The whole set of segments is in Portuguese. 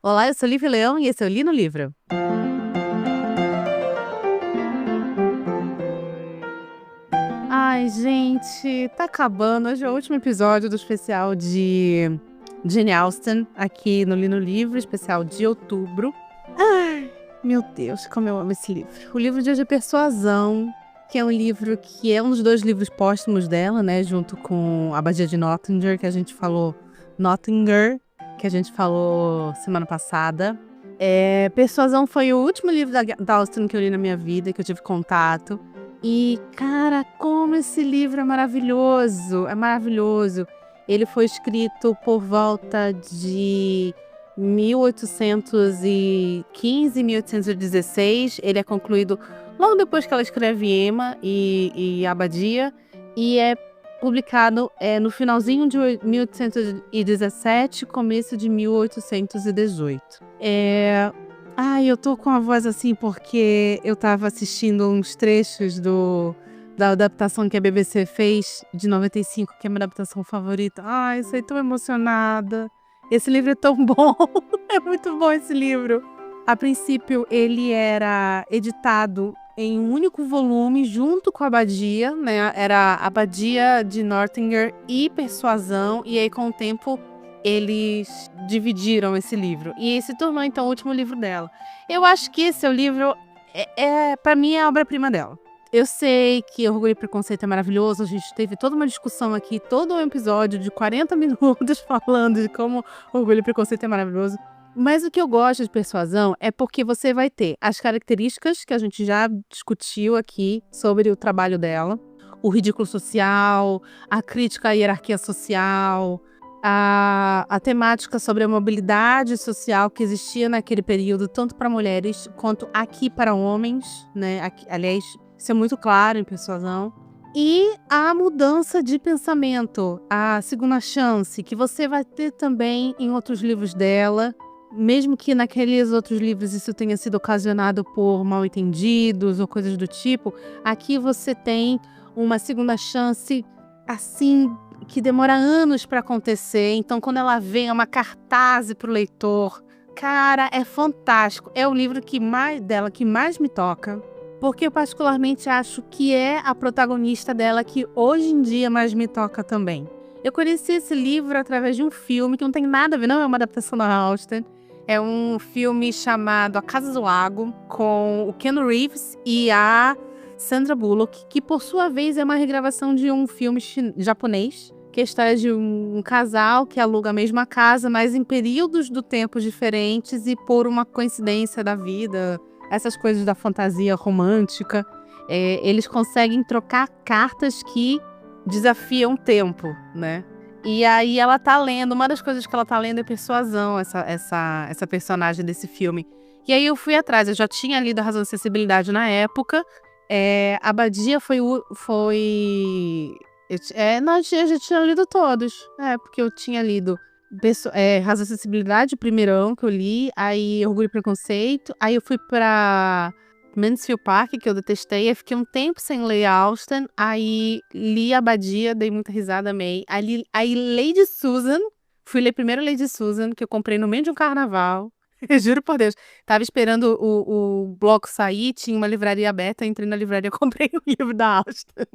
Olá, eu sou Lívia Leão e esse é o Li no Livro. Ai, gente, tá acabando. Hoje é o último episódio do especial de Jane Austen, aqui no Li no Livro, especial de outubro. Ai, meu Deus, como eu amo esse livro. O livro de hoje é Persuasão, que é um livro que é um dos 2 livros póstumos dela, né? Junto com Abadia de Nottinger, que a gente falou semana passada. Persuasão foi o último livro da Austen que eu li na minha vida, que eu tive contato. E, cara, como esse livro é maravilhoso! É maravilhoso. Ele foi escrito por volta de 1815, 1816. Ele é concluído logo depois que ela escreve Emma e Abadia. E é publicado no finalzinho de 1817, começo de 1818. Ai, eu tô com a voz assim porque eu tava assistindo uns trechos da adaptação que a BBC fez de 95, que é a minha adaptação favorita. Ai, saí tão emocionada. Esse livro é tão bom. É muito bom esse livro. A princípio, ele era editado em um único volume, junto com a Abadia, né? Era Abadia de Nottinger e Persuasão, e aí com o tempo eles dividiram esse livro. E se tornou, então, o último livro dela. Eu acho que esse é o livro, para mim, é a obra-prima dela. Eu sei que Orgulho e Preconceito é maravilhoso, a gente teve toda uma discussão aqui, todo um episódio de 40 minutos falando de como Orgulho e Preconceito é maravilhoso. Mas o que eu gosto de Persuasão é porque você vai ter as características que a gente já discutiu aqui sobre o trabalho dela, o ridículo social, a crítica à hierarquia social, a temática sobre a mobilidade social que existia naquele período, tanto para mulheres quanto aqui para homens, né? Aliás, isso é muito claro em Persuasão. E a mudança de pensamento, a segunda chance, que você vai ter também em outros livros dela, mesmo que naqueles outros livros isso tenha sido ocasionado por mal-entendidos ou coisas do tipo, aqui você tem uma segunda chance, assim, que demora anos para acontecer. Então, quando ela vem, é uma cartaz para o leitor. Cara, é fantástico. É o livro que mais me toca, porque eu particularmente acho que é a protagonista dela que hoje em dia mais me toca também. Eu conheci esse livro através de um filme que não tem nada a ver, não é uma adaptação da Austen. É um filme chamado A Casa do Lago, com o Keanu Reeves e a Sandra Bullock, que por sua vez é uma regravação de um filme japonês, que é a história de um casal que aluga a mesma casa, mas em períodos do tempo diferentes e por uma coincidência da vida, essas coisas da fantasia romântica, eles conseguem trocar cartas que desafiam o tempo, né? E aí ela tá lendo, uma das coisas que ela tá lendo é Persuasão, essa personagem desse filme. E aí eu fui atrás, eu já tinha lido A Razão e Sensibilidade na época. Abadia eu já tinha lido todos. Porque eu tinha lido Razão e Sensibilidade, o primeirão que eu li, aí Orgulho e Preconceito, aí eu fui pra Mansfield Park, que eu detestei, aí fiquei um tempo sem ler Austen, aí li Abadia, dei muita risada, amei. Aí Lady Susan, fui ler primeiro Lady Susan, que eu comprei no meio de um carnaval. Eu juro por Deus, tava esperando o bloco sair, tinha uma livraria aberta, entrei na livraria, comprei o livro da Austen.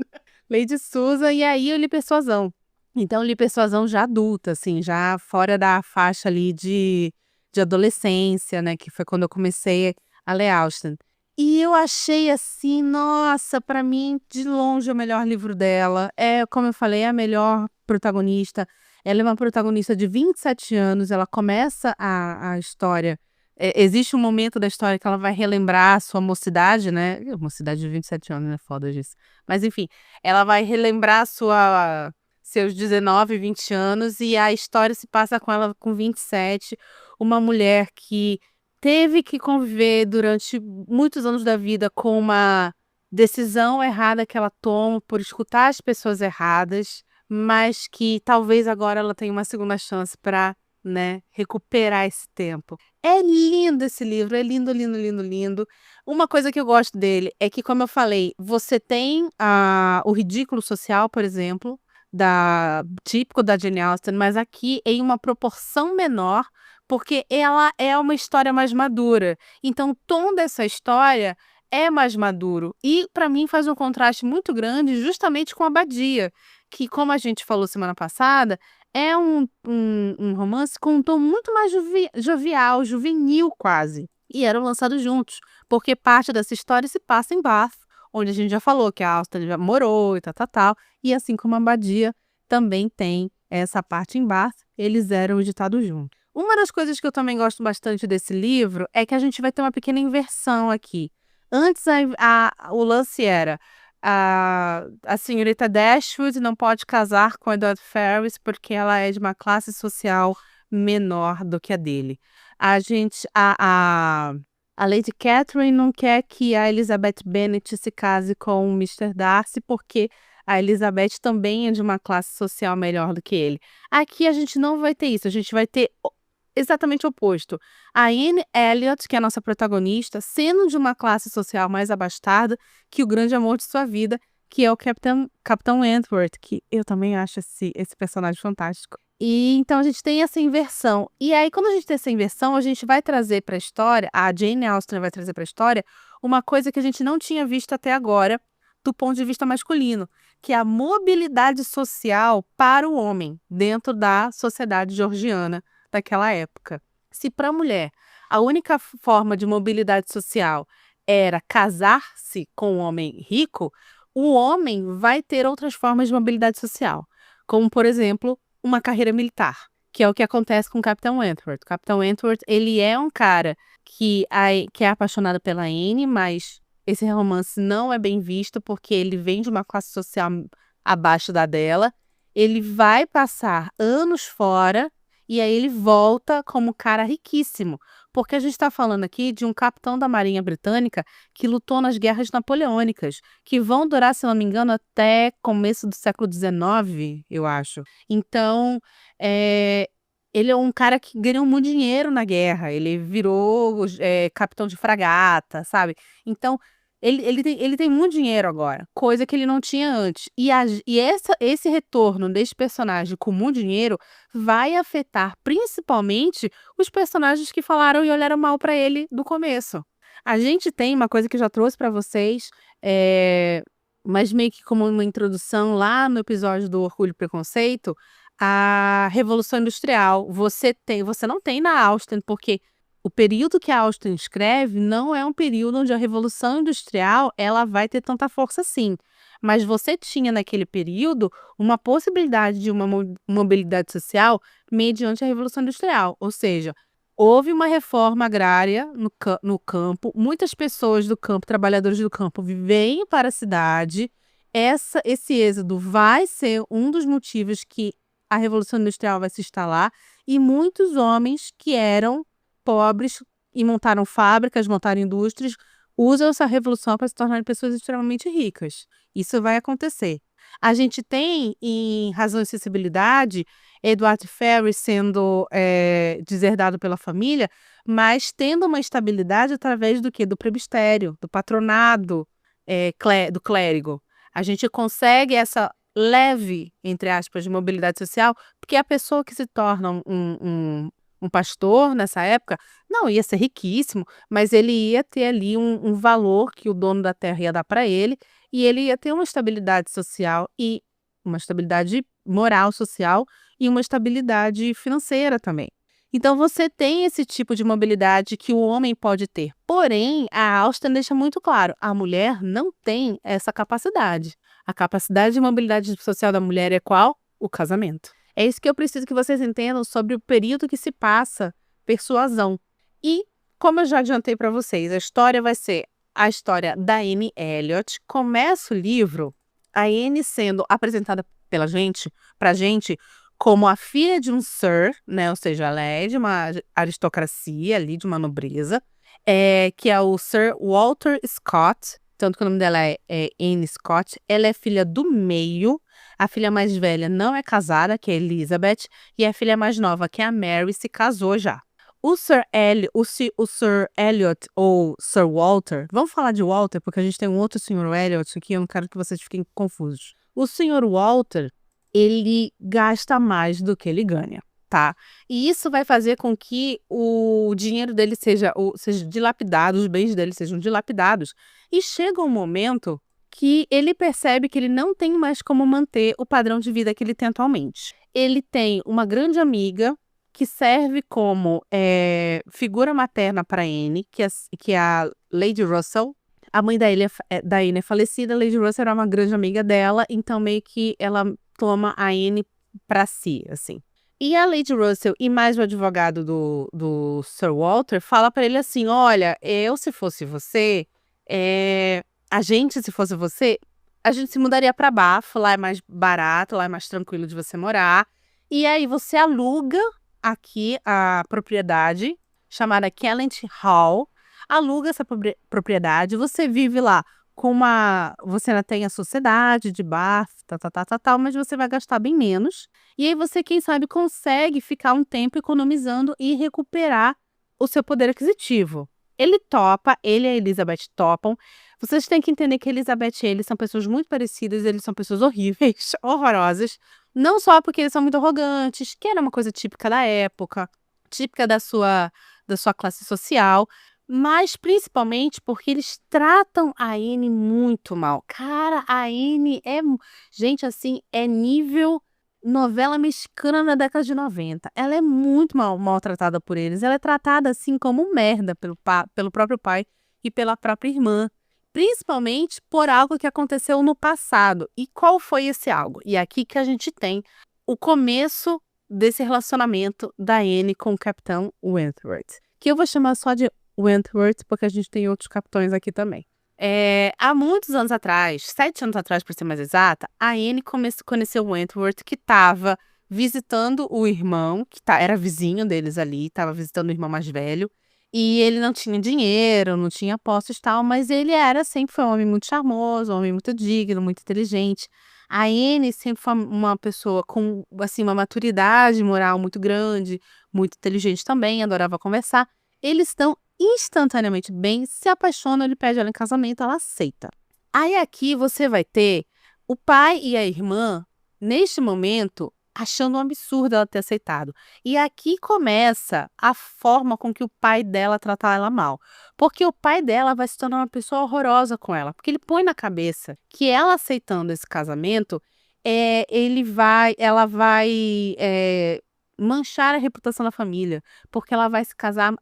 Lady Susan, e aí eu li Persuasão. Então eu li Persuasão já adulta, assim, já fora da faixa ali de adolescência, né, que foi quando eu comecei a ler Austen. E eu achei assim, nossa, pra mim, de longe o melhor livro dela. Como eu falei, é a melhor protagonista. Ela é uma protagonista de 27 anos, ela começa a história. Existe um momento da história que ela vai relembrar a sua mocidade, né? Mocidade de 27 anos, né? Foda disso. Mas enfim, ela vai relembrar seus 19, 20 anos e a história se passa com ela com 27. Uma mulher que teve que conviver durante muitos anos da vida com uma decisão errada que ela toma por escutar as pessoas erradas, mas que talvez agora ela tenha uma segunda chance para, né, recuperar esse tempo. É lindo esse livro, é lindo, lindo, lindo, lindo. Uma coisa que eu gosto dele é que, como eu falei, você tem o ridículo social, por exemplo, típico da Jane Austen, mas aqui em uma proporção menor, porque ela é uma história mais madura. Então, o tom dessa história é mais maduro. E, para mim, faz um contraste muito grande justamente com Abadia, que, como a gente falou semana passada, é um romance com um tom muito mais jovial, juvenil quase. E eram lançados juntos, porque parte dessa história se passa em Bath, onde a gente já falou que a Austen já morou e tal. E assim como a Abadia também tem essa parte em Bath, eles eram editados juntos. Uma das coisas que eu também gosto bastante desse livro é que a gente vai ter uma pequena inversão aqui. Antes, o lance era a senhorita Dashwood não pode casar com Edward Ferrars porque ela é de uma classe social menor do que a dele. A Lady Catherine não quer que a Elizabeth Bennet se case com o Mr. Darcy porque a Elizabeth também é de uma classe social melhor do que ele. Aqui a gente não vai ter isso, a gente vai ter exatamente o oposto. A Anne Elliot, que é a nossa protagonista, sendo de uma classe social mais abastada que o grande amor de sua vida, que é o Capitão Wentworth, que eu também acho esse personagem fantástico. E então a gente tem essa inversão. E aí, quando a gente tem essa inversão, a gente vai trazer para a história, a Jane Austen vai trazer para a história, uma coisa que a gente não tinha visto até agora, do ponto de vista masculino, que é a mobilidade social para o homem dentro da sociedade georgiana daquela época. Se para a mulher a única forma de mobilidade social era casar-se com um homem rico, o homem vai ter outras formas de mobilidade social, como, por exemplo, uma carreira militar, que é o que acontece com o Capitão Wentworth. O Capitão Wentworth, ele é um cara que é apaixonado pela Anne, mas esse romance não é bem visto porque ele vem de uma classe social abaixo da dela. Ele vai passar anos fora e aí ele volta como cara riquíssimo, porque a gente está falando aqui de um capitão da Marinha Britânica que lutou nas guerras napoleônicas, que vão durar, se não me engano, até começo do século XIX, eu acho. Então, ele é um cara que ganhou muito dinheiro na guerra, ele virou capitão de fragata, sabe? Então, ele tem muito dinheiro agora, coisa que ele não tinha antes. E esse retorno desse personagem com muito dinheiro vai afetar principalmente os personagens que falaram e olharam mal para ele do começo. A gente tem uma coisa que eu já trouxe para vocês, mas meio que como uma introdução lá no episódio do Orgulho e Preconceito, a Revolução Industrial. Você não tem na Austen, porque o período que a Austen escreve não é um período onde a Revolução Industrial ela vai ter tanta força assim. Mas você tinha naquele período uma possibilidade de uma mobilidade social mediante a Revolução Industrial. Ou seja, houve uma reforma agrária no campo, muitas pessoas do campo, trabalhadores do campo, vêm para a cidade. Esse êxodo vai ser um dos motivos que a Revolução Industrial vai se instalar, e muitos homens que eram pobres e montaram fábricas, montaram indústrias, usam essa revolução para se tornarem pessoas extremamente ricas. Isso vai acontecer. A gente tem, em Razão e Sensibilidade, Edward Ferrars sendo deserdado pela família, mas tendo uma estabilidade através do quê? Do presbitério, do patronado, do clérigo. A gente consegue essa leve, entre aspas, de mobilidade social, porque a pessoa que se torna um pastor nessa época, não ia ser riquíssimo, mas ele ia ter ali um valor que o dono da terra ia dar para ele, e ele ia ter uma estabilidade social e uma estabilidade moral, social e uma estabilidade financeira também. Então você tem esse tipo de mobilidade que o homem pode ter. Porém, a Austen deixa muito claro, a mulher não tem essa capacidade. A capacidade de mobilidade social da mulher é qual? O casamento. É isso que eu preciso que vocês entendam sobre o período que se passa persuasão. E, como eu já adiantei para vocês, a história vai ser a história da Anne Elliot. Começa o livro, a Anne sendo apresentada pra gente, como a filha de um Sir, né? Ou seja, ela é de uma aristocracia ali, de uma nobreza, que é o Sir Walter Scott, tanto que o nome dela é Anne Scott. Ela é filha do meio. A filha mais velha não é casada, que é Elizabeth, e a filha mais nova, que é a Mary, se casou já. O Sir Elliot ou Sir Walter, vamos falar de Walter, porque a gente tem um outro Sr. Elliot aqui, eu não quero que vocês fiquem confusos. O Sr. Walter, ele gasta mais do que ele ganha, tá? E isso vai fazer com que o dinheiro dele seja dilapidado, os bens dele sejam dilapidados. E chega um momento que ele percebe que ele não tem mais como manter o padrão de vida que ele tem atualmente. Ele tem uma grande amiga que serve como figura materna para Anne, que é a Lady Russell. A mãe da Anne é falecida, a Lady Russell era uma grande amiga dela, então meio que ela toma a Anne para si, assim. E a Lady Russell e mais o advogado do Sir Walter fala para ele assim, olha, se fosse você, se fosse você, a gente se mudaria para Bath, lá é mais barato, lá é mais tranquilo de você morar, e aí você aluga aqui a propriedade, chamada Kellent Hall, aluga essa propriedade, você vive lá você ainda tem a sociedade de Bath, tal, mas você vai gastar bem menos. E aí você, quem sabe, consegue ficar um tempo economizando e recuperar o seu poder aquisitivo. Ele topa, ele e a Elizabeth topam. Vocês têm que entender que a Elizabeth e ele são pessoas muito parecidas, eles são pessoas horríveis, horrorosas. Não só porque eles são muito arrogantes, que era uma coisa típica da época, típica da sua classe social, mas principalmente porque eles tratam a Anne muito mal. Cara, a Anne gente, assim, é nível novela mexicana da década de 90. Ela é muito maltratada por eles. Ela é tratada, assim, como merda pelo próprio pai e pela própria irmã. Principalmente por algo que aconteceu no passado. E qual foi esse algo? E é aqui que a gente tem o começo desse relacionamento da Anne com o Capitão Wentworth. Que eu vou chamar só de Wentworth, porque a gente tem outros capitães aqui também. Há muitos anos atrás, 7 anos atrás, para ser mais exata, a Anne conheceu o Wentworth, que estava visitando o irmão, que era vizinho deles ali, estava visitando o irmão mais velho, e ele não tinha dinheiro, não tinha posses e tal, mas ele sempre foi um homem muito charmoso, um homem muito digno, muito inteligente. A Anne sempre foi uma pessoa com, assim, uma maturidade moral muito grande, muito inteligente também, adorava conversar. Eles estão instantaneamente bem, se apaixonam, ele pede ela em casamento, ela aceita. Aí aqui você vai ter o pai e a irmã, neste momento, achando um absurdo ela ter aceitado. E aqui começa a forma com que o pai dela trata ela mal. Porque o pai dela vai se tornar uma pessoa horrorosa com ela. Porque ele põe na cabeça que ela aceitando esse casamento, ela vai manchar a reputação da família, porque ela vai se casar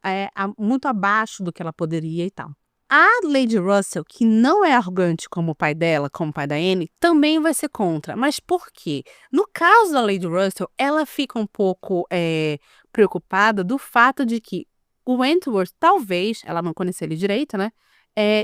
muito abaixo do que ela poderia e tal. A Lady Russell, que não é arrogante como o pai dela, como o pai da Anne, também vai ser contra. Mas por quê? No caso da Lady Russell, ela fica um pouco preocupada do fato de que o Wentworth, talvez, ela não conhecia ele direito, né?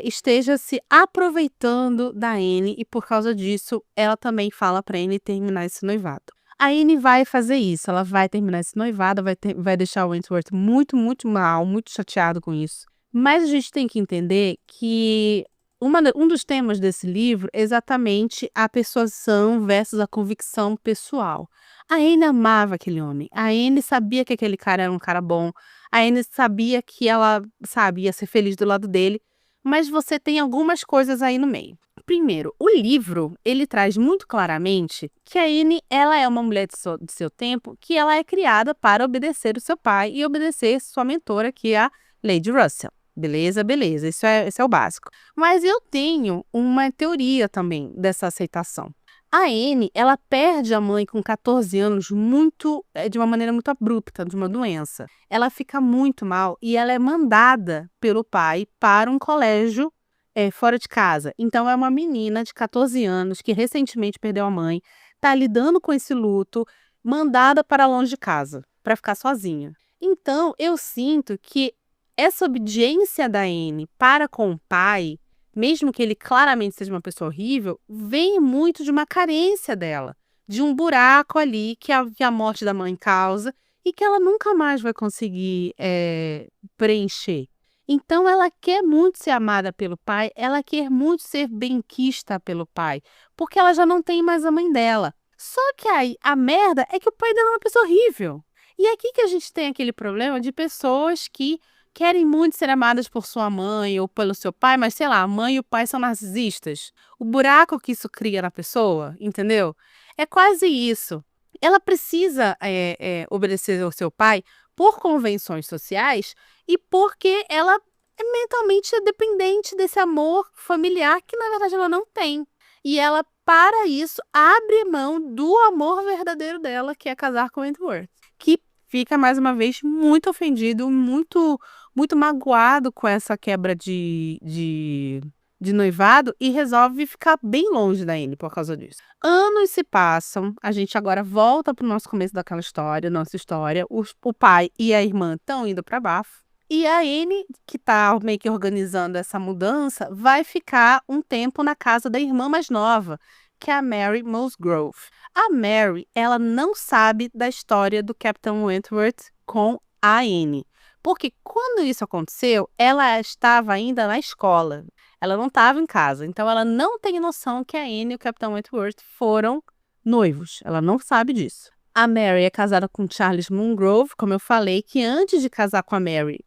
Esteja se aproveitando da Anne e por causa disso, ela também fala pra Anne terminar esse noivado. A Anne vai fazer isso, ela vai terminar esse noivado, vai deixar o Wentworth muito, muito mal, muito chateado com isso. Mas a gente tem que entender que um dos temas desse livro é exatamente a persuasão versus a convicção pessoal. A Anne amava aquele homem, a Anne sabia que aquele cara era um cara bom, a Anne sabia que ela, sabe, ia ser feliz do lado dele, mas você tem algumas coisas aí no meio. Primeiro, o livro, ele traz muito claramente que a Anne, ela é uma mulher de seu tempo, que ela é criada para obedecer o seu pai e obedecer sua mentora, que é a Lady Russell. Beleza, beleza, esse é o básico. Mas eu tenho uma teoria também dessa aceitação. A Anne, ela perde a mãe com 14 anos de uma maneira muito abrupta, de uma doença. Ela fica muito mal e ela é mandada pelo pai para um colégio fora de casa. Então é uma menina de 14 anos que recentemente perdeu a mãe, tá lidando com esse luto, mandada para longe de casa, para ficar sozinha. Então eu sinto que essa obediência da Anne para com o pai, mesmo que ele claramente seja uma pessoa horrível, vem muito de uma carência dela, de um buraco ali que a morte da mãe causa e que ela nunca mais vai conseguir preencher. Então ela quer muito ser amada pelo pai, ela quer muito ser benquista pelo pai, porque ela já não tem mais a mãe dela. Só que aí a merda é que o pai dela é uma pessoa horrível. E é aqui que a gente tem aquele problema de pessoas que querem muito ser amadas por sua mãe ou pelo seu pai, mas sei lá, a mãe e o pai são narcisistas. O buraco que isso cria na pessoa, entendeu? É quase isso. ela precisa obedecer ao seu pai por convenções sociais e porque ela é mentalmente dependente desse amor familiar que, na verdade, ela não tem. E ela, para isso, abre mão do amor verdadeiro dela, que é casar com Wentworth. Que fica, mais uma vez, muito ofendido, muito, muito magoado com essa quebra de noivado e resolve ficar bem longe da Anne por causa disso. Anos se passam, a gente agora volta pro nosso começo daquela história, nossa história. O pai e a irmã estão indo para Bath. E a Anne, que tá meio que organizando essa mudança, vai ficar um tempo na casa da irmã mais nova, que é a Mary Musgrove. A Mary, ela não sabe da história do Captain Wentworth com a Anne. Porque quando isso aconteceu, ela estava ainda na escola. Ela não estava em casa. Então, ela não tem noção que a Anne e o Capitão Wentworth foram noivos. Ela não sabe disso. A Mary é casada com Charles Musgrove, como eu falei, que antes de casar com a Mary,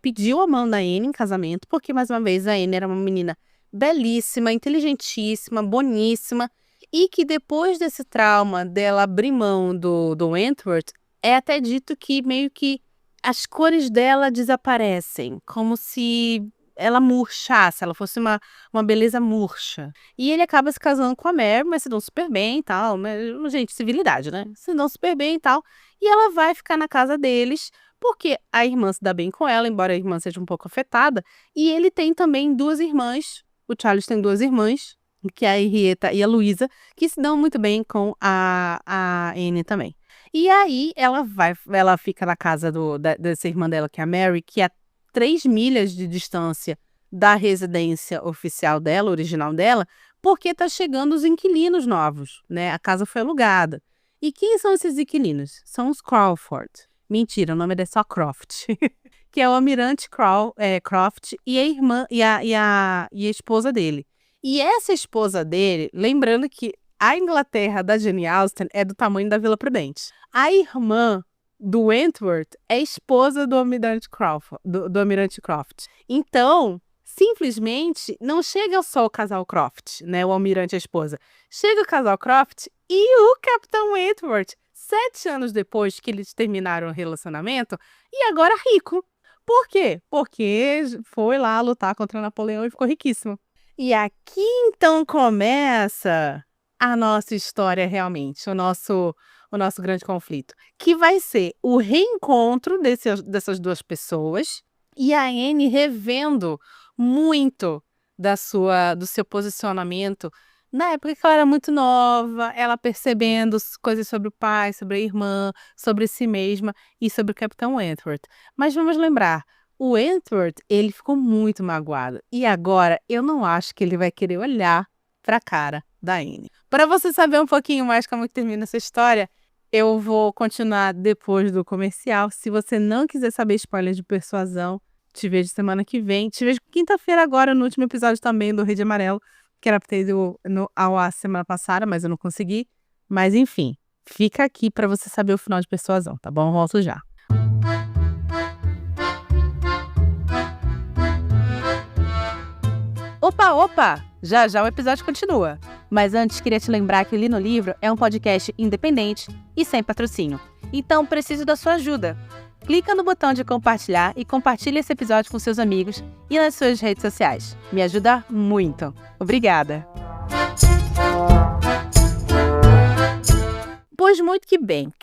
pediu a mão da Anne em casamento, porque, mais uma vez, a Anne era uma menina belíssima, inteligentíssima, boníssima, e que depois desse trauma dela abrir mão do Wentworth, é até dito que meio que as cores dela desaparecem, como se ela murchasse, ela fosse uma beleza murcha. E ele acaba se casando com a Mary, mas se dão super bem e tal, mas, gente, civilidade, né? Se dão super bem e tal, e ela vai ficar na casa deles, porque a irmã se dá bem com ela, embora a irmã seja um pouco afetada, e ele tem também duas irmãs, o Charles tem duas irmãs, que é a Henrietta e a Luísa, que se dão muito bem com a Anne também. E aí ela fica na casa dessa irmã dela, que é a Mary, que é a 3 milhas de distância da residência oficial dela, original dela, porque tá chegando os inquilinos novos, né? A casa foi alugada. E quem são esses inquilinos? São os Crawford. Mentira, o nome é só Croft. Que é o almirante Croft e a irmã e a esposa dele. E essa esposa dele, lembrando que a Inglaterra da Jane Austen é do tamanho da Vila Prudente. A irmã do Wentworth é esposa do almirante Croft. Então, simplesmente, não chega só o casal Croft, né? O almirante e a esposa. Chega o casal Croft e o Capitão Wentworth, 7 anos depois que eles terminaram o relacionamento, e agora rico. Por quê? Porque foi lá lutar contra Napoleão e ficou riquíssimo. E aqui, então, começa a nossa história realmente, o nosso grande conflito, que vai ser o reencontro dessas duas pessoas e a Anne revendo muito do seu posicionamento na época que ela era muito nova, ela percebendo coisas sobre o pai, sobre a irmã, sobre si mesma e sobre o Capitão Wentworth. Mas vamos lembrar, o Wentworth, ele ficou muito magoado. E agora, eu não acho que ele vai querer olhar para a cara da Anne. Para você saber um pouquinho mais como termina essa história, eu vou continuar depois do comercial. Se você não quiser saber spoiler de Persuasão, te vejo semana que vem. Te vejo quinta-feira agora, no último episódio também do Rede Amarelo, que era pra ter ido ao ar semana passada, mas eu não consegui. Mas enfim, fica aqui para você saber o final de Persuasão, tá bom? Volto já. Opa! Já já o episódio continua. Mas antes, queria te lembrar que o Li no Livro é um podcast independente e sem patrocínio. Então, preciso da sua ajuda. Clica no botão de compartilhar e compartilhe esse episódio com seus amigos e nas suas redes sociais. Me ajuda muito. Obrigada! Pois muito que bem.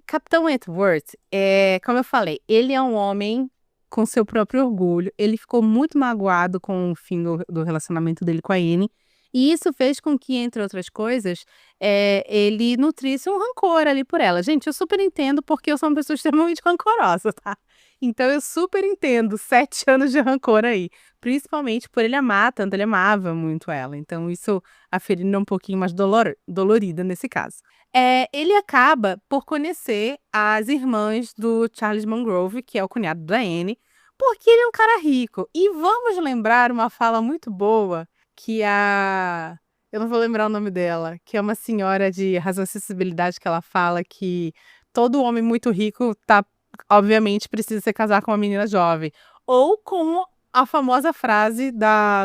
Capitão Wentworth, como eu falei, ele é um homem com seu próprio orgulho. Ele ficou muito magoado com o fim do relacionamento dele com a Anne. E isso fez com que, entre outras coisas, ele nutrisse um rancor ali por ela. Gente, eu super entendo, porque eu sou uma pessoa extremamente rancorosa, tá? Então eu super entendo 7 anos de rancor aí. Principalmente por ele amar tanto, ele amava muito ela. Então isso a ferida é um pouquinho mais dolorida nesse caso. Ele acaba por conhecer as irmãs do Charles Musgrove, que é o cunhado da Anne, porque ele é um cara rico. E vamos lembrar uma fala muito boa que eu não vou lembrar o nome dela, que é uma senhora de razão e acessibilidade, que ela fala que todo homem muito rico obviamente precisa se casar com uma menina jovem. Ou com a famosa frase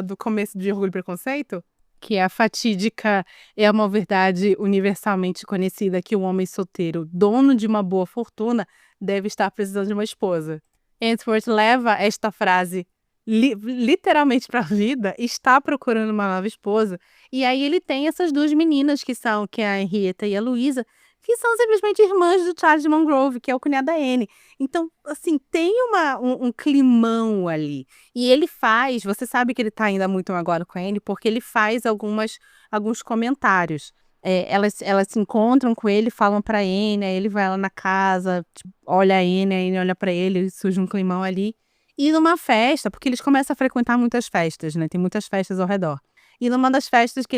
do começo de Orgulho e Preconceito, que é a fatídica, é uma verdade universalmente conhecida que um homem solteiro, dono de uma boa fortuna, deve estar precisando de uma esposa. Wentworth leva esta frase literalmente para a vida, está procurando uma nova esposa, e aí ele tem essas duas meninas que é a Henrietta e a Louisa, que são simplesmente irmãs do Charles Mangrove, que é o cunhado da Anne. Então, assim, tem um climão ali. E ele faz, você sabe que ele tá ainda muito magoado com a Anne, porque ele faz alguns comentários. Elas se encontram com ele, falam pra Anne, aí ele vai lá na casa, tipo, olha a Anne olha pra ele, surge um climão ali. E numa festa, porque eles começam a frequentar muitas festas, né? Tem muitas festas ao redor. E numa das festas que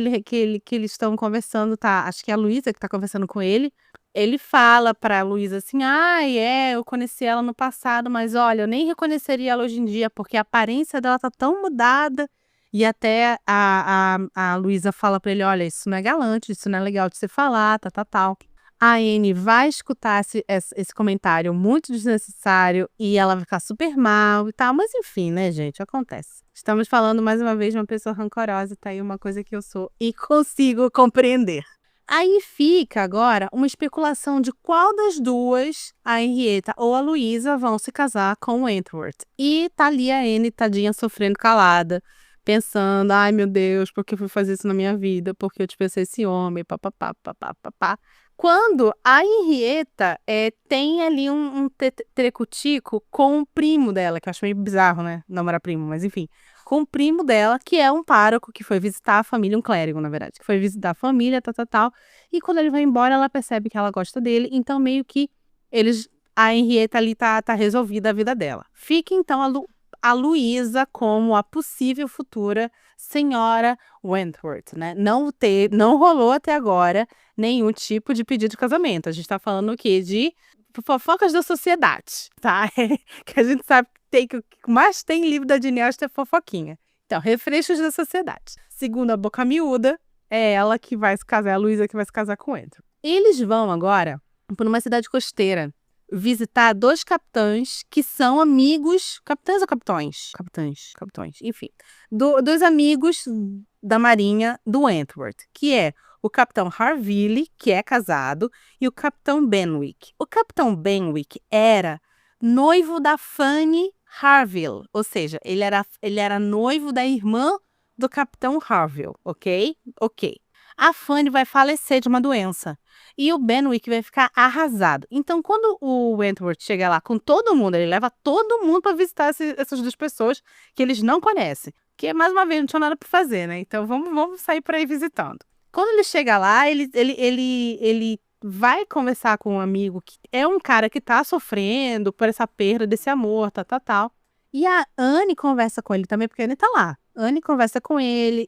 eles estão conversando, tá? Acho que é a Luísa que tá conversando com ele. Ele fala pra Luísa assim: eu conheci ela no passado, mas olha, eu nem reconheceria ela hoje em dia, porque a aparência dela tá tão mudada. E até a Luísa fala pra ele: olha, isso não é galante, isso não é legal de você falar, tal. A Anne vai escutar esse comentário muito desnecessário e ela vai ficar super mal e tal. Mas enfim, né, gente? Acontece. Estamos falando mais uma vez de uma pessoa rancorosa, tá aí uma coisa que eu sou e consigo compreender. Aí fica agora uma especulação de qual das duas, a Henrietta ou a Luísa, vão se casar com o Wentworth. E tá ali a Anne, tadinha, sofrendo calada, pensando: ai meu Deus, por que eu fui fazer isso na minha vida? Por que eu dispensei esse homem? Papapá, papapá. Quando a Henrietta tem ali um trecutico com o primo dela, que eu acho meio bizarro, né? Namorar primo, mas enfim. Com o primo dela, que é um pároco que foi visitar a família, um clérigo, na verdade, que foi visitar a família, tal. E quando ele vai embora, ela percebe que ela gosta dele, então meio que a Henrietta ali tá resolvida a vida dela. Fica então a Luísa como a possível futura senhora Wentworth, né? Não rolou até agora nenhum tipo de pedido de casamento. A gente tá falando o quê? De fofocas da sociedade, tá? Que a gente sabe que o que mais tem em livro da Jane Austen é fofoquinha. Então, refrescos da sociedade. Segundo a boca miúda, é ela que vai se casar, é a Luísa que vai se casar com o Wentworth. Eles vão agora para uma cidade costeira visitar dois capitães que são amigos. Capitães ou capitões? Capitões, enfim. Dois amigos da marinha do Wentworth, que é o capitão Harville, que é casado, e o capitão Benwick. O capitão Benwick era noivo da Fanny Harville, ou seja, ele era noivo da irmã do capitão Harville, ok? Ok. A Fanny vai falecer de uma doença. E o Benwick vai ficar arrasado. Então, quando o Wentworth chega lá com todo mundo, ele leva todo mundo para visitar essas duas pessoas que eles não conhecem. Que, mais uma vez, não tinha nada para fazer, né? Então, vamos sair para ir visitando. Quando ele chega lá, ele vai conversar com um amigo que é um cara que tá sofrendo por essa perda desse amor, tal. E a Anne conversa com ele também, porque a Anne tá lá. Anne conversa com ele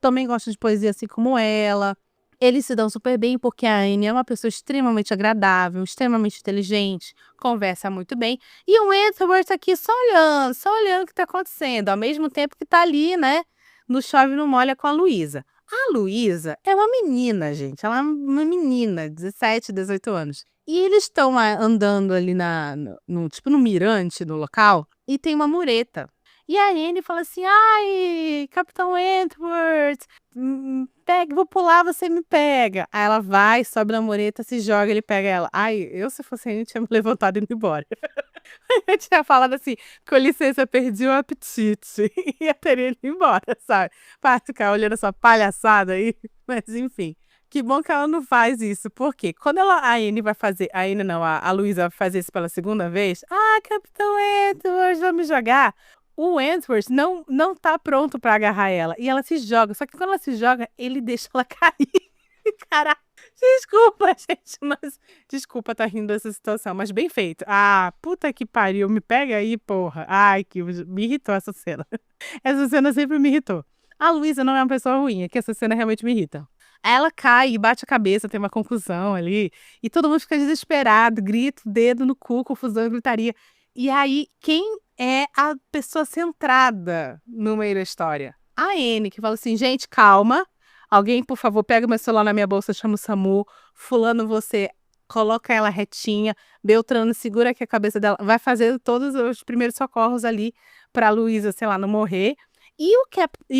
também gosta de poesia assim como ela. Eles se dão super bem porque a Anne é uma pessoa extremamente agradável, extremamente inteligente, conversa muito bem. E o Wentworth aqui só olhando o que tá acontecendo, ao mesmo tempo que tá ali, né, no chove não molha com a Luísa. A Luísa é uma menina, gente, ela é uma menina, 17, 18 anos. E eles estão andando ali no mirante no local e tem uma mureta. E a Anne fala assim: ai, Capitão Wentworth, vou pular, você me pega. Aí ela vai, sobe na mureta, se joga, ele pega ela. Ai, eu se fosse a Anne, tinha me levantado e ido embora. Eu tinha falado assim: com licença, perdi o apetite. E eu teria ido embora, sabe? Para ficar olhando essa palhaçada aí. Mas enfim. Que bom que ela não faz isso, porque quando a Anne vai fazer, a Luísa vai fazer isso pela segunda vez, Capitão Wentworth, vai me jogar. O Wentworth não tá pronto pra agarrar ela, e ela se joga, só que quando ela se joga, ele deixa ela cair. Caraca, desculpa, gente, mas desculpa tá rindo dessa situação, mas bem feito. Puta que pariu, me pega aí, porra. Ai, que me irritou essa cena. Essa cena sempre me irritou. A Luísa não é uma pessoa ruim, é que essa cena realmente me irrita. Ela cai e bate a cabeça, tem uma conclusão ali, e todo mundo fica desesperado, grita, dedo no cu, confusão, gritaria. E aí, quem é a pessoa centrada no meio da história? A Anne, que fala assim: gente, calma, alguém, por favor, pega meu celular na minha bolsa, chama o SAMU, fulano, você coloca ela retinha, Beltrano segura aqui a cabeça dela, vai fazer todos os primeiros socorros ali pra Luísa, sei lá, não morrer. E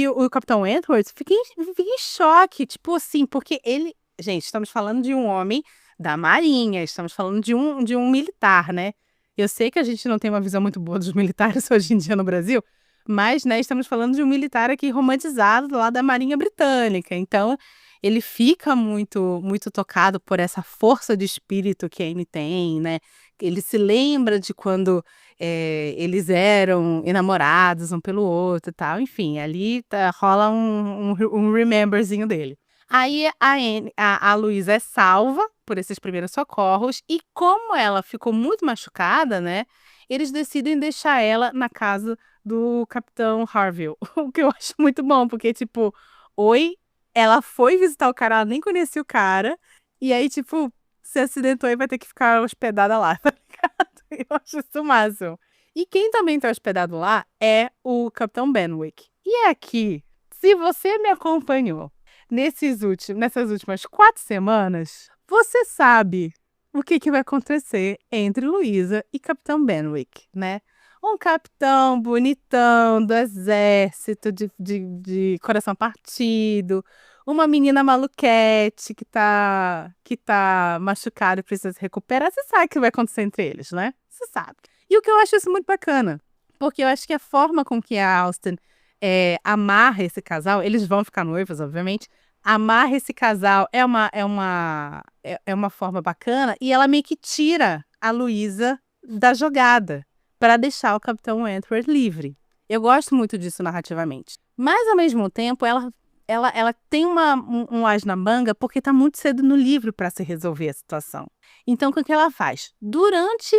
o Capitão Wentworth fica em choque, tipo assim, porque ele... Gente, estamos falando de um homem da Marinha, estamos falando de um militar, né? Eu sei que a gente não tem uma visão muito boa dos militares hoje em dia no Brasil, mas, né, estamos falando de um militar aqui romantizado lá da Marinha Britânica. Então, ele fica muito, muito tocado por essa força de espírito que a Anne tem, né? Ele se lembra de quando eles eram enamorados um pelo outro e tal. Enfim, ali rola um rememberzinho dele. Aí a Luísa é salva por esses primeiros socorros e como ela ficou muito machucada, né? Eles decidem deixar ela na casa do Capitão Harville. O que eu acho muito bom, porque, tipo, oi, ela foi visitar o cara, ela nem conhecia o cara, e aí, tipo, se acidentou e vai ter que ficar hospedada lá, tá ligado? Eu acho isso o máximo. E quem também tá hospedado lá é o Capitão Benwick. E é aqui, se você me acompanhou nessas últimas 4 semanas, você sabe o que vai acontecer entre Luísa e Capitão Benwick, né? Um capitão bonitão do exército de coração partido, uma menina maluquete que tá machucada e precisa se recuperar. Você sabe o que vai acontecer entre eles, né? Você sabe. E o que eu acho isso muito bacana, porque eu acho que a forma com que a Austen amarra esse casal, eles vão ficar noivos, obviamente, amarra esse casal é uma forma bacana e ela meio que tira a Luísa da jogada para deixar o Capitão Wentworth livre. Eu gosto muito disso narrativamente. Mas, ao mesmo tempo, ela tem um as na manga porque está muito cedo no livro para se resolver a situação. Então, o que ela faz?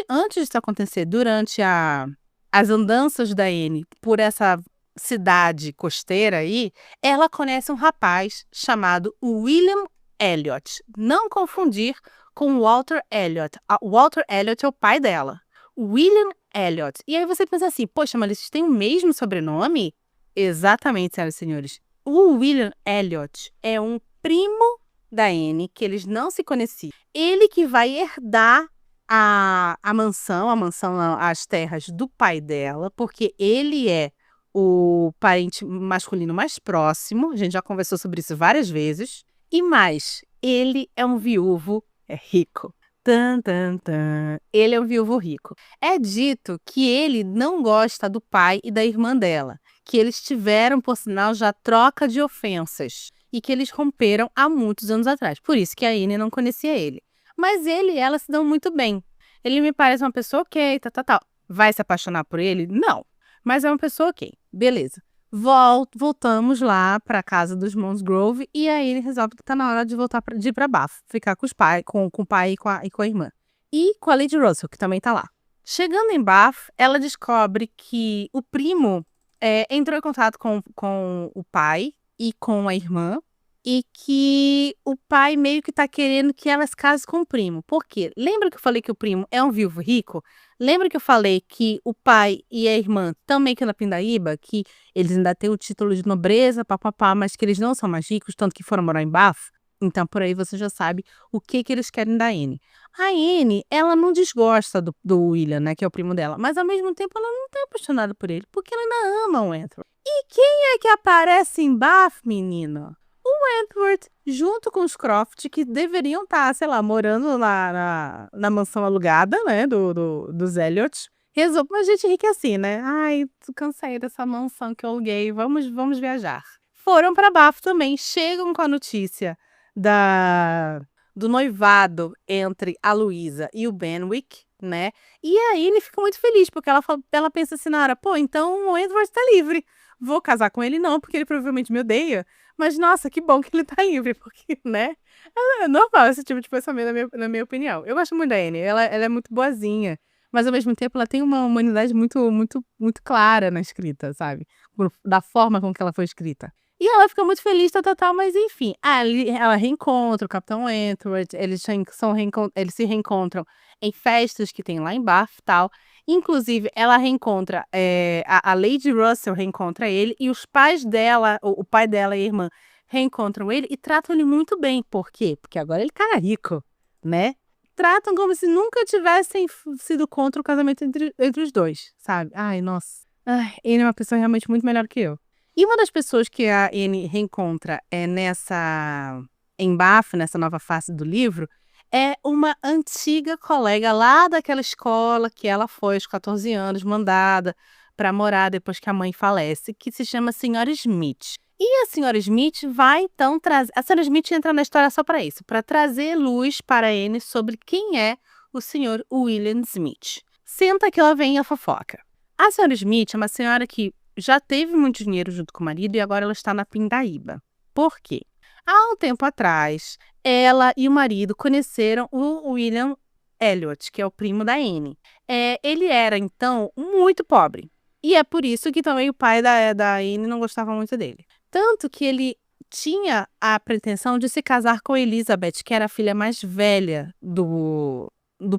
Antes disso acontecer, durante as andanças da Anne por essa cidade costeira aí, ela conhece um rapaz chamado William Elliot. Não confundir com Walter Elliot. Walter Elliot é o pai dela. William Elliot. E aí você pensa assim, poxa, mas eles têm o mesmo sobrenome? Exatamente, senhoras e senhores. O William Elliot é um primo da Anne, que eles não se conheciam. Ele que vai herdar a mansão não, as terras do pai dela, porque ele é o parente masculino mais próximo. A gente já conversou sobre isso várias vezes. E mais, ele é um viúvo rico. Tan, tan, tan. Ele é um viúvo rico. É dito que ele não gosta do pai e da irmã dela, que eles tiveram, por sinal, já troca de ofensas e que eles romperam há muitos anos atrás. Por isso que a Anne não conhecia ele. Mas ele e ela se dão muito bem. Ele me parece uma pessoa ok, tal. Vai se apaixonar por ele? Não. Mas é uma pessoa ok. Beleza. Voltamos lá para casa dos Musgrove e aí ele resolve que tá na hora de de ir para Bath, ficar com os pais, com o pai e com a irmã. E com a Lady Russell, que também tá lá. Chegando em Bath, ela descobre que o primo entrou em contato com o pai e com a irmã e que o pai meio que tá querendo que ela se case com o primo. Por quê? Lembra que eu falei que o primo é um viúvo rico? Lembra que eu falei que o pai e a irmã estão meio que na pindaíba? Que eles ainda têm o título de nobreza, papapá, mas que eles não são mais ricos, tanto que foram morar em Bath? Então, por aí você já sabe o que eles querem da Anne. A Anne, ela não desgosta do William, né, que é o primo dela, mas ao mesmo tempo ela não tá apaixonada por ele, porque ela ainda ama o Wentworth. E quem é que aparece em Bath, menina? O Wentworth, junto com os Croft, que deveriam estar, sei lá, morando na mansão alugada, né, dos Elliot. Resolve, mas gente rica é assim, né? Ai, cansei dessa mansão que eu aluguei, vamos viajar. Foram para Bath também, chegam com a notícia do noivado entre a Luísa e o Benwick, né? E aí ele fica muito feliz, porque ela pensa assim na hora, pô, então o Edward tá livre. Vou casar com ele não, porque ele provavelmente me odeia. Mas, nossa, que bom que ele tá livre, porque, né? É normal esse tipo de pensamento, na minha opinião. Eu gosto muito da Anne, ela é muito boazinha. Mas, ao mesmo tempo, ela tem uma humanidade muito, muito, muito clara na escrita, sabe? Da forma com que ela foi escrita. E ela fica muito feliz, tal, mas enfim. Ali ela reencontra o Capitão Wentworth, eles se reencontram em festas que tem lá em Bath e tal. Inclusive, ela reencontra, a Lady Russell reencontra ele, e os pais dela, o pai dela e a irmã, reencontram ele e tratam ele muito bem. Por quê? Porque agora ele tá rico, né? Tratam como se nunca tivessem sido contra o casamento entre os dois, sabe? Ai, nossa. Ai, ele é uma pessoa realmente muito melhor que eu. E uma das pessoas que a Anne reencontra em Bath, nessa nova face do livro, é uma antiga colega lá daquela escola que ela foi aos 14 anos, mandada para morar depois que a mãe falece, que se chama Senhora Smith. E a Senhora Smith vai então trazer. A Senhora Smith entra na história só para isso, para trazer luz para a Anne sobre quem é o Sr. William Smith. Senta que ela vem a fofoca. A Senhora Smith é uma senhora que já teve muito dinheiro junto com o marido e agora ela está na pindaíba. Por quê? Há um tempo atrás, ela e o marido conheceram o William Elliot, que é o primo da Anne. Ele era, então, muito pobre. E é por isso que também o pai da Anne não gostava muito dele. Tanto que ele tinha a pretensão de se casar com Elizabeth, que era a filha mais velha do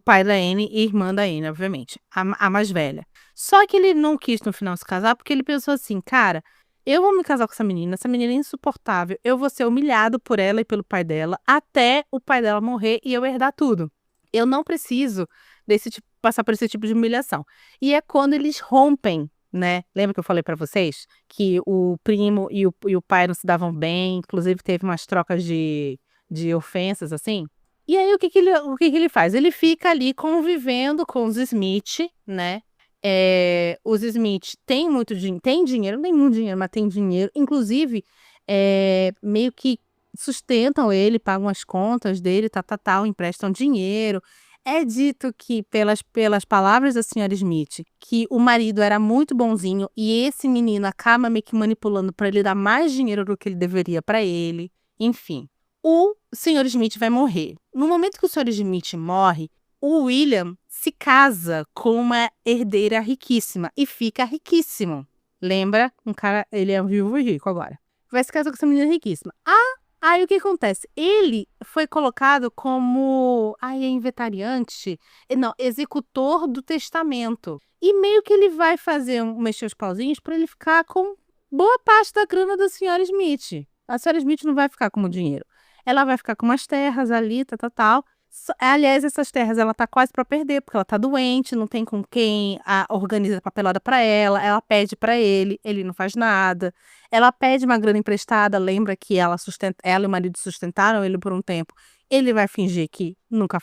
pai da Anne e irmã da Anne, obviamente. A mais velha. Só que ele não quis no final se casar porque ele pensou assim, cara, eu vou me casar com essa menina é insuportável, eu vou ser humilhado por ela e pelo pai dela até o pai dela morrer e eu herdar tudo. Eu não preciso passar por esse tipo de humilhação. E é quando eles rompem, né? Lembra que eu falei pra vocês que o primo e o pai não se davam bem, inclusive teve umas trocas de ofensas, assim? E aí, o que que ele faz? Ele fica ali convivendo com os Smith, né? Os Smith têm muito dinheiro, tem dinheiro, não tem muito dinheiro, mas tem dinheiro. Inclusive, meio que sustentam ele, pagam as contas dele, tal, emprestam dinheiro. É dito que, pelas palavras da senhora Smith, que o marido era muito bonzinho e esse menino acaba meio que manipulando para ele dar mais dinheiro do que ele deveria para ele. Enfim, o senhor Smith vai morrer. No momento que o senhor Smith morre, o William se casa com uma herdeira riquíssima e fica riquíssimo. Lembra? Ele é viúvo e rico agora. Vai se casar com essa menina riquíssima. Aí o que acontece? Ele foi colocado como inventariante, não, executor do testamento. E meio que ele vai mexer os pauzinhos para ele ficar com boa parte da grana da senhora Smith. A senhora Smith não vai ficar com o dinheiro. Ela vai ficar com umas terras ali, tal. Aliás, essas terras ela tá quase para perder, porque ela tá doente, não tem com quem organiza a papelada para ela pede para ele não faz nada. Ela pede uma grana emprestada, lembra que ela e o marido sustentaram ele por um tempo. Ele vai fingir que nunca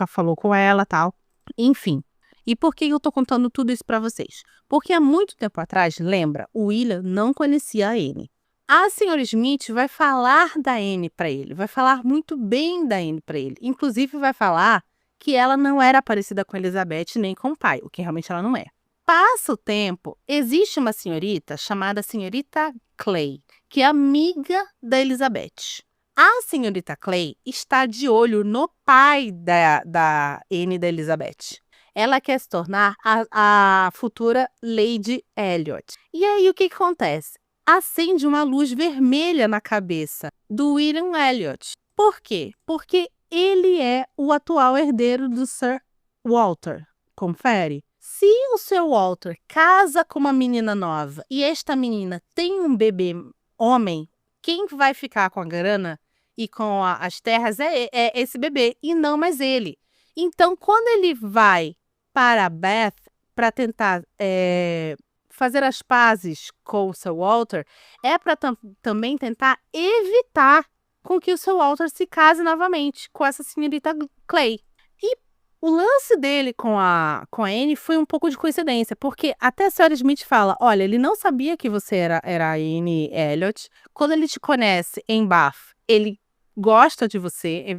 falou com ela, tal. Enfim. E por que eu tô contando tudo isso para vocês? Porque há muito tempo atrás, lembra, o William não conhecia a Anne. A senhora Smith vai falar da Anne para ele, vai falar muito bem da Anne para ele. Inclusive vai falar que ela não era parecida com Elizabeth nem com o pai, o que realmente ela não é. Passa o tempo, existe uma senhorita chamada senhorita Clay, que é amiga da Elizabeth. A senhorita Clay está de olho no pai da Anne e da Elizabeth. Ela quer se tornar a futura Lady Elliot. E aí o que acontece? Acende uma luz vermelha na cabeça do William Elliot. Por quê? Porque ele é o atual herdeiro do Sir Walter. Confere. Se o Sir Walter casa com uma menina nova e esta menina tem um bebê homem, quem vai ficar com a grana e com as terras é esse bebê e não mais ele. Então, quando ele vai para Bath para tentar fazer as pazes com o Sir Walter, é para também tentar evitar com que o Sir Walter se case novamente com essa senhorita Clay. E o lance dele com a Anne foi um pouco de coincidência, porque até a senhora Smith fala, olha, ele não sabia que você era a Anne Elliot. Quando ele te conhece em Bath, ele gosta de você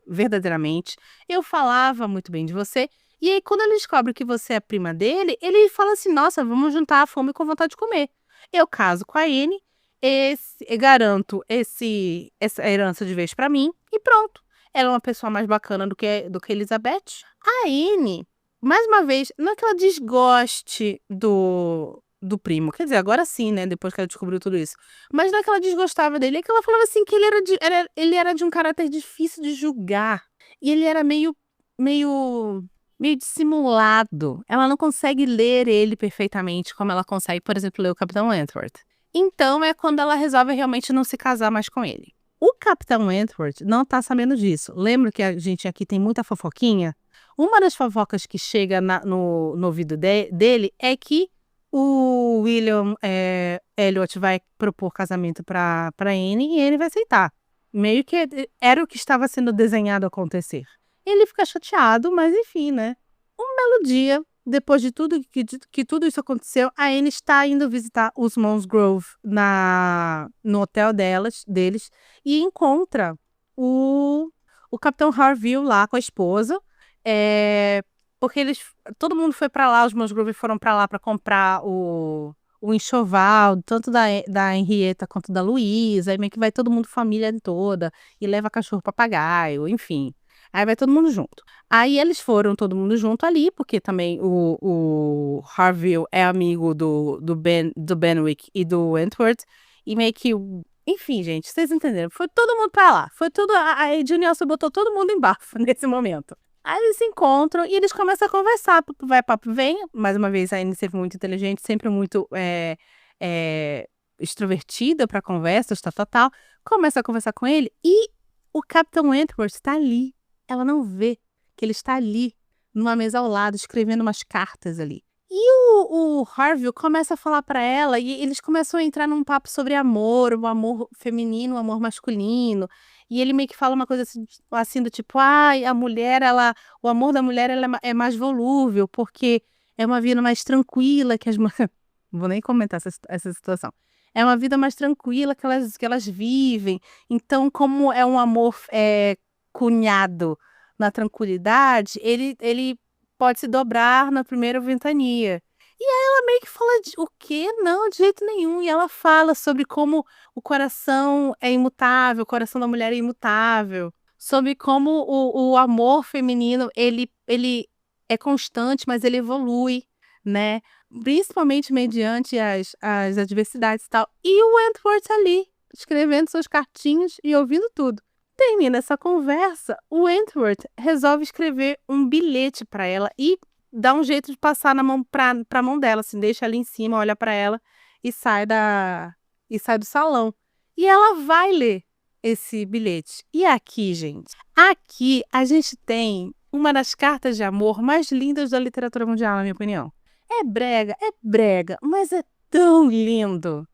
verdadeiramente. Eu falava muito bem de você. E aí, quando ele descobre que você é prima dele, ele fala assim, nossa, vamos juntar a fome com vontade de comer. Eu caso com a Anne, garanto essa herança de vez pra mim e pronto. Ela é uma pessoa mais bacana do que Elizabeth. A Anne, mais uma vez, não é que ela desgoste do primo. Quer dizer, agora sim, né? Depois que ela descobriu tudo isso. Mas não é que ela desgostava dele, é que ela falava assim que ele era de um caráter difícil de julgar. E ele era meio dissimulado. Ela não consegue ler ele perfeitamente como ela consegue, por exemplo, ler o Capitão Wentworth. Então é quando ela resolve realmente não se casar mais com ele. O Capitão Wentworth não tá sabendo disso. Lembra que a gente aqui tem muita fofoquinha? Uma das fofocas que chega no ouvido dele é que o William Elliot vai propor casamento pra Anne e ele vai aceitar. Meio que era o que estava sendo desenhado acontecer. Ele fica chateado, mas enfim, né? Um belo dia, depois de tudo que tudo isso aconteceu, a Anne está indo visitar os Musgrove no hotel deles e encontra o Capitão Harville lá com a esposa. Porque todo mundo foi pra lá, os Musgrove foram pra lá pra comprar o enxoval, tanto da Henrietta quanto da Luísa. Aí meio que vai todo mundo, família toda, e leva cachorro papagaio, enfim. Aí vai todo mundo junto. Aí eles foram todo mundo junto ali, porque também o Harville é amigo do Benwick e do Wentworth. E meio que. Enfim, gente, vocês entenderam. Foi todo mundo pra lá. Foi tudo. A Jane Austen botou todo mundo em bafo nesse momento. Aí eles se encontram e eles começam a conversar. Papo vai, papo vem. Mais uma vez, a Anne sempre muito inteligente, sempre muito extrovertida para conversas, tal. Começa a conversar com ele e o Capitão Wentworth está ali. Ela não vê que ele está ali, numa mesa ao lado, escrevendo umas cartas ali. E o Harville começa a falar para ela e eles começam a entrar num papo sobre amor, o amor feminino, o amor masculino. E ele meio que fala uma coisa assim do tipo, ai, a mulher, o amor da mulher ela é mais volúvel, porque é uma vida mais tranquila que as mulheres. Não vou nem comentar essa situação. É uma vida mais tranquila que elas vivem. Então, como é um amor cunhado na tranquilidade, ele pode se dobrar na primeira ventania. E aí ela meio que fala o quê? Não, de jeito nenhum. E ela fala sobre como o coração é imutável, o coração da mulher é imutável. Sobre como o amor feminino, ele é constante, mas ele evolui, né? Principalmente mediante as adversidades e tal. E o Wentworth ali, escrevendo suas cartinhas e ouvindo tudo. Termina essa conversa, o Wentworth resolve escrever um bilhete para ela e dá um jeito de passar na mão pra mão dela, assim, deixa ali em cima, olha para ela e sai do salão. E ela vai ler esse bilhete. E aqui, gente, aqui a gente tem uma das cartas de amor mais lindas da literatura mundial, na minha opinião. É brega, mas é tão lindo.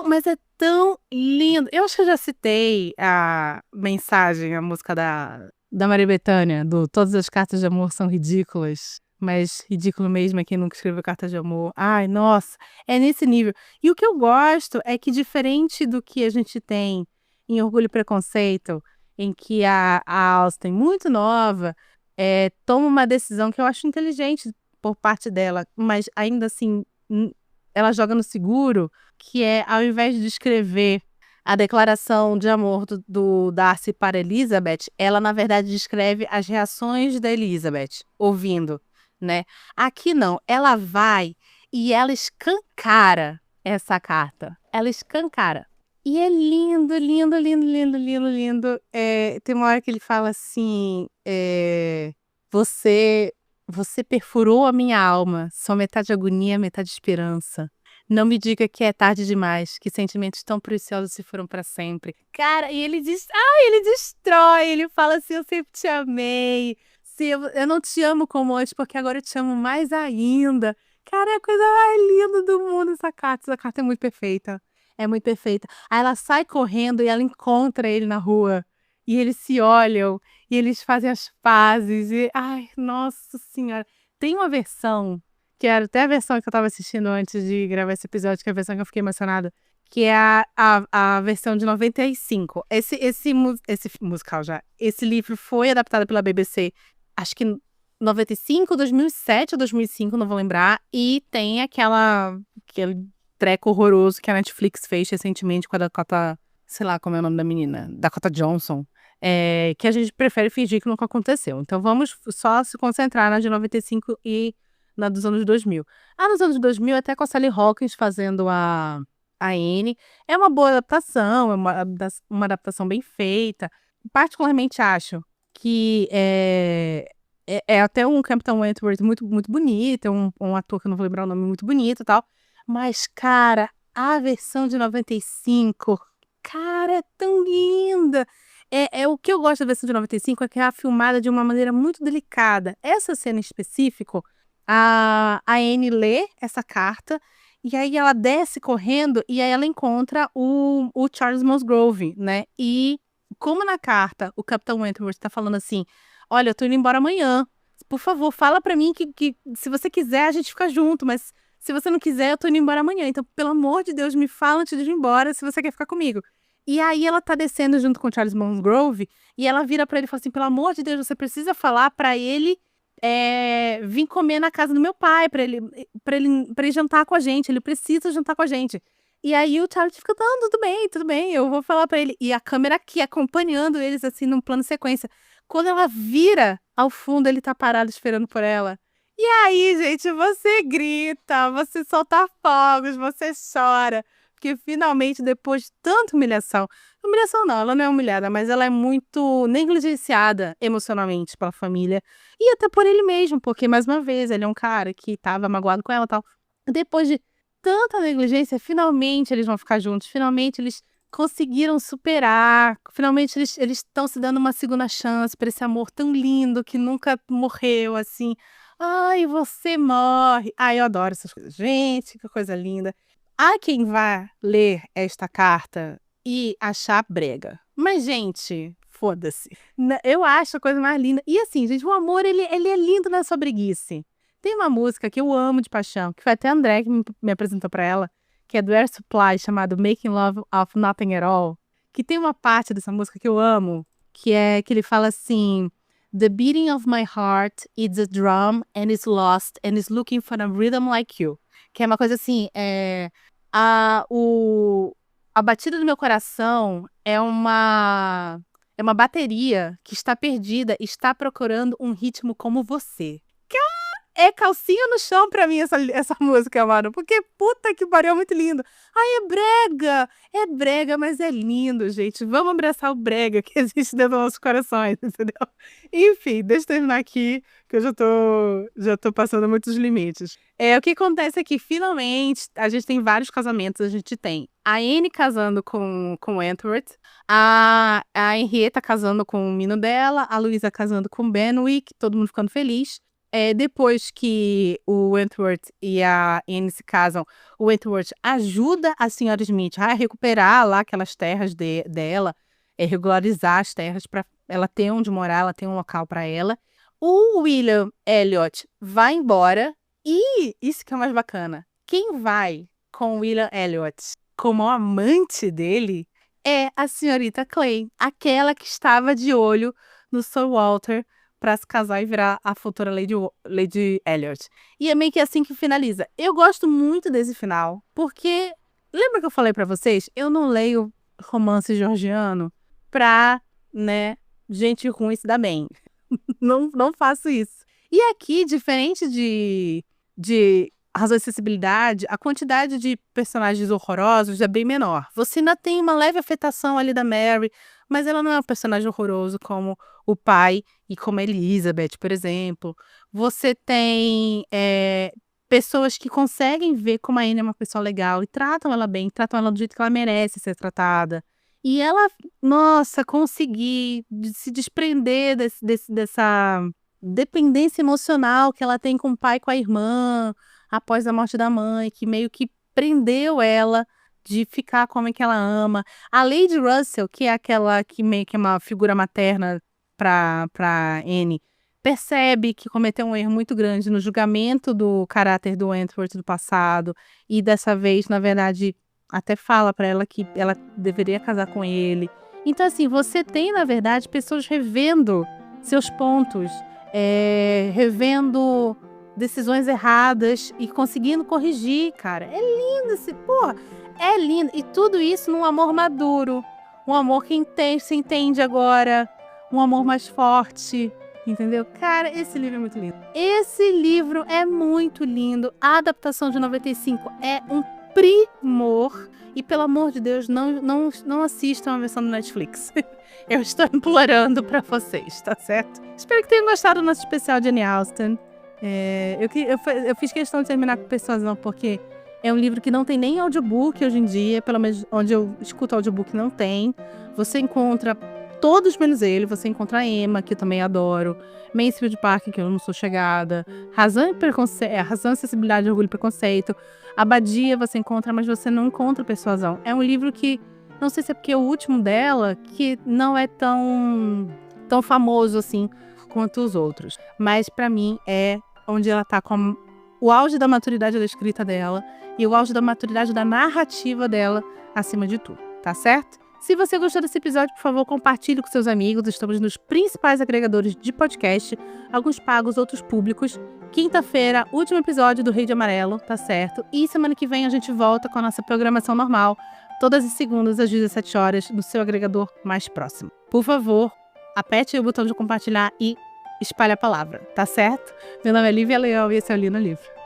Mas é tão lindo. Eu acho que eu já citei a mensagem, a música da Maria Bethânia, do Todas as cartas de amor são ridículas, mas ridículo mesmo é quem nunca escreveu carta de amor. Ai, nossa, é nesse nível. E o que eu gosto é que, diferente do que a gente tem em Orgulho e Preconceito, em que a Austen, muito nova, toma uma decisão que eu acho inteligente por parte dela, mas ainda assim ela joga no seguro, que é, ao invés de escrever a declaração de amor do Darcy para Elizabeth, ela, na verdade, descreve as reações da Elizabeth, ouvindo, né? Aqui não, ela vai e ela escancara essa carta. Ela escancara. E é lindo, lindo, lindo, lindo, lindo, lindo. Tem uma hora que ele fala assim, você perfurou a minha alma, sou metade agonia, metade esperança. Não me diga que é tarde demais, que sentimentos tão preciosos se foram para sempre. Cara, e ele diz, ele destrói, ele fala assim, eu sempre te amei. Se eu não te amo como antes, porque agora eu te amo mais ainda. Cara, é a coisa mais linda do mundo essa carta. Essa carta é muito perfeita. É muito perfeita. Aí ela sai correndo e ela encontra ele na rua. E eles se olham. E eles fazem as pazes. E, ai, nossa senhora. Tem uma versão, que era até a versão que eu tava assistindo antes de gravar esse episódio, que é a versão que eu fiquei emocionada, que é a versão de 95. Esse musical já. Esse livro foi adaptado pela BBC, acho que 95, 2007 ou 2005, não vou lembrar. E tem aquele treco horroroso que a Netflix fez recentemente com a Dakota, sei lá como é o nome da menina, Dakota Johnson. Que a gente prefere fingir que nunca aconteceu. Então vamos só se concentrar na de 95 e na dos anos 2000. Nos anos 2000, até com a Sally Hawkins fazendo a Anne. É uma boa adaptação, é uma adaptação bem feita. Particularmente acho que é até um Capitão Wentworth muito, muito bonito, é um ator que eu não vou lembrar o nome, muito bonito e tal. Mas, cara, a versão de 95, cara, é tão linda! O que eu gosto da versão de 95 é que é filmada de uma maneira muito delicada. Essa cena em específico, a Anne lê essa carta, e aí ela desce correndo, e aí ela encontra o Charles Musgrove, né? E como na carta o Capitão Wentworth tá falando assim: olha, eu tô indo embora amanhã. Por favor, fala pra mim que se você quiser a gente fica junto, mas se você não quiser, eu tô indo embora amanhã. Então, pelo amor de Deus, me fala antes de ir embora se você quer ficar comigo. E aí ela tá descendo junto com o Charles Musgrove, e ela vira pra ele e fala assim: pelo amor de Deus, você precisa falar pra ele vir comer na casa do meu pai, pra ele jantar com a gente. Ele precisa jantar com a gente. E aí o Charles fica: não, tudo bem, eu vou falar pra ele. E a câmera aqui acompanhando eles assim num plano sequência. Quando ela vira ao fundo, ele tá parado esperando por ela. E aí, gente, você grita, você solta fogos, você chora. Porque finalmente, depois de tanta humilhação. Humilhação não, ela não é humilhada, mas ela é muito negligenciada emocionalmente pela família. E até por ele mesmo, porque, mais uma vez, ele é um cara que tava magoado com ela e tal. Depois de tanta negligência, finalmente eles vão ficar juntos. Finalmente eles conseguiram superar. Finalmente eles estão se dando uma segunda chance para esse amor tão lindo que nunca morreu, assim. Ai, você morre. Ai, eu adoro essas coisas. Gente, que coisa linda. Há quem vá ler esta carta e achar brega. Mas, gente, foda-se. Eu acho a coisa mais linda. E assim, gente, o amor, ele é lindo na sua breguice. Tem uma música que eu amo de paixão, que foi até a André que me apresentou pra ela, que é do Air Supply, chamado Making Love of Nothing at All, que tem uma parte dessa música que eu amo, que é que ele fala assim: The beating of my heart is a drum and is lost and is looking for a rhythm like you. Que é uma coisa assim, a batida do meu coração é uma bateria que está perdida e está procurando um ritmo como você. É calcinha no chão pra mim essa música, mano. Porque puta que pariu, é muito lindo. Ai, é brega, mas é lindo, gente. Vamos abraçar o brega que existe dentro dos nossos corações, entendeu? Enfim, deixa eu terminar aqui, que eu já tô passando muitos limites. O que acontece é que, finalmente, a gente tem vários casamentos. A gente tem a Anne casando com o Wentworth, a Henrietta casando com o menino dela, a Luísa casando com o Benwick, todo mundo ficando feliz. Depois que o Wentworth e a Anne se casam, o Wentworth ajuda a senhora Smith a recuperar lá aquelas terras dela, regularizar as terras para ela ter onde morar, ela ter um local para ela. O William Elliot vai embora e, isso que é mais bacana, quem vai com o William Elliot como amante dele é a senhorita Clay, aquela que estava de olho no Sir Walter pra se casar e virar a futura Lady Elliot. E é meio que assim que finaliza. Eu gosto muito desse final, porque lembra que eu falei pra vocês? Eu não leio romance georgiano pra, né, gente ruim se dar bem. Não faço isso. E aqui, diferente de Razão e Acessibilidade, a quantidade de personagens horrorosos é bem menor. Você ainda tem uma leve afetação ali da Mary, mas ela não é um personagem horroroso como o pai e como a Elizabeth, por exemplo. Você tem pessoas que conseguem ver como a Anne é uma pessoa legal e tratam ela bem, tratam ela do jeito que ela merece ser tratada. E ela, nossa, conseguir se desprender dessa dependência emocional que ela tem com o pai e com a irmã após a morte da mãe, que meio que prendeu ela de ficar com a mãe que ela ama. A Lady Russell, que é aquela que meio que é uma figura materna pra Anne, percebe que cometeu um erro muito grande no julgamento do caráter do Wentworth do passado, e dessa vez, na verdade, até fala pra ela que ela deveria casar com ele. Então, assim, você tem, na verdade, pessoas revendo seus pontos, revendo decisões erradas e conseguindo corrigir, cara. É lindo porra, é lindo. E tudo isso num amor maduro, um amor que se entende agora, um amor mais forte, entendeu? Cara, esse livro é muito lindo. Esse livro é muito lindo. A adaptação de 95 é um primor. E, pelo amor de Deus, não assistam a versão do Netflix. Eu estou implorando pra vocês, tá certo? Espero que tenham gostado do nosso especial de Jane Austen. Eu fiz questão de terminar com Persuasão, porque é um livro que não tem nem audiobook hoje em dia, pelo menos onde eu escuto audiobook não tem. Você encontra todos menos ele. Você encontra a Emma, que eu também adoro, Mansfield Park, que eu não sou chegada, Razão, Acessibilidade, Orgulho e Preconceito. Abadia você encontra, mas você não encontra Persuasão. É um livro que, não sei se é porque é o último dela, que não é tão famoso assim quanto os outros. Mas pra mim é onde ela tá com o auge da maturidade da escrita dela e o auge da maturidade da narrativa dela acima de tudo, tá certo? Se você gostou desse episódio, por favor, compartilhe com seus amigos. Estamos nos principais agregadores de podcast, alguns pagos, outros públicos. Quinta-feira, último episódio do Rei de Amarelo, tá certo? E semana que vem a gente volta com a nossa programação normal, todas as segundas às 17 horas, no seu agregador mais próximo. Por favor, aperte o botão de compartilhar e espalhe a palavra, tá certo? Meu nome é Lívia Leão e esse é o Li no Livro.